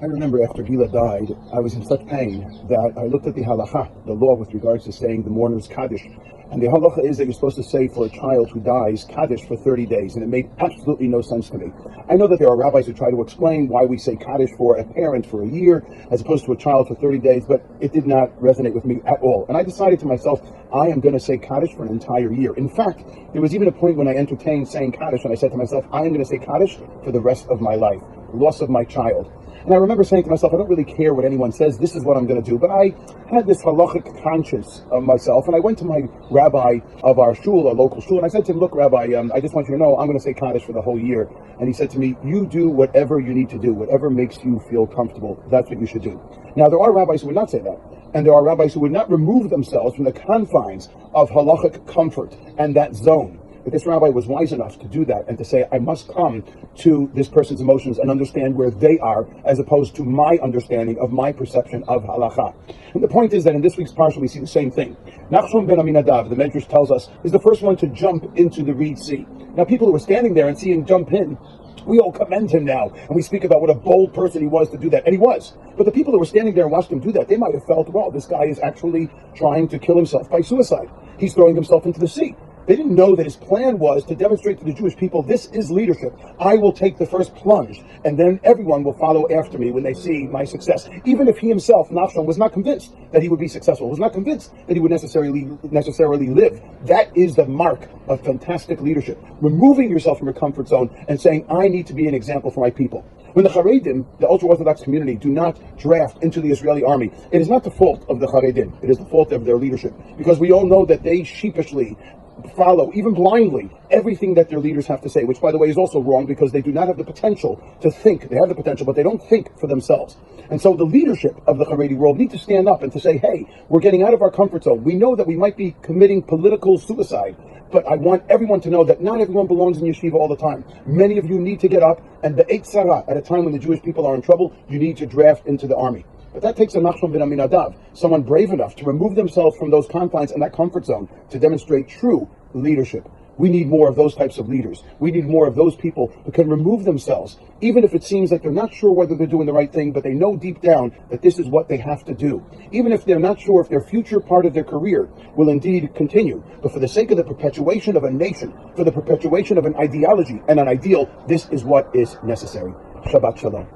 I remember after Gila died, I was in such pain that I looked at the halacha, the law with regards to saying the mourner's kaddish. And the halacha is that you're supposed to say for a child who dies kaddish for 30 days, and it made absolutely no sense to me. I know that there are rabbis who try to explain why we say kaddish for a parent for a year as opposed to a child for 30 days, but it did not resonate with me at all. And I decided to myself, I am going to say kaddish for an entire year. In fact, there was even a point when I entertained saying kaddish, and I said to myself, I am going to say kaddish for the rest of my life, loss of my child. And I remember saying to myself, I don't really care what anyone says, this is what I'm going to do. But I had this halachic conscience of myself, and I went to my rabbi of our shul, our local shul, and I said to him, look, Rabbi, I just want you to know, I'm going to say Kaddish for the whole year. And he said to me, you do whatever you need to do, whatever makes you feel comfortable, that's what you should do. Now, there are rabbis who would not say that, and there are rabbis who would not remove themselves from the confines of halachic comfort and that zone. But this rabbi was wise enough to do that and to say, I must come to this person's emotions and understand where they are, as opposed to my understanding of my perception of halacha. And the point is that in this week's Parsha we see the same thing. Nachshon ben Aminadav, the Medrash tells us, is the first one to jump into the Reed Sea. Now, people who were standing there and seeing him jump in, we all commend him now, and we speak about what a bold person he was to do that, and he was. But the people who were standing there and watched him do that, they might have felt, well, this guy is actually trying to kill himself by suicide. He's throwing himself into the sea. They didn't know that his plan was to demonstrate to the Jewish people, this is leadership. I will take the first plunge, and then everyone will follow after me when they see my success. Even if he himself, Nachshon, was not convinced that he would be successful, was not convinced that he would necessarily live. That is the mark of fantastic leadership. Removing yourself from your comfort zone and saying, I need to be an example for my people. When the Haredim, the ultra-Orthodox community, do not draft into the Israeli army, it is not the fault of the Haredim. It is the fault of their leadership. Because we all know that they sheepishly follow, even blindly, everything that their leaders have to say, which, by the way, is also wrong because they do not have the potential to think. They have the potential, but they don't think for themselves. And so the leadership of the Haredi world need to stand up and to say, hey, we're getting out of our comfort zone. We know that we might be committing political suicide, but I want everyone to know that not everyone belongs in yeshiva all the time. Many of you need to get up, and be'et sarah, at a time when the Jewish people are in trouble, you need to draft into the army. But that takes a Nachshon ben Aminadav, someone brave enough to remove themselves from those confines and that comfort zone to demonstrate true leadership. We need more of those types of leaders. We need more of those people who can remove themselves, even if it seems like they're not sure whether they're doing the right thing, but they know deep down that this is what they have to do. Even if they're not sure if their future part of their career will indeed continue. But for the sake of the perpetuation of a nation, for the perpetuation of an ideology and an ideal, this is what is necessary. Shabbat Shalom.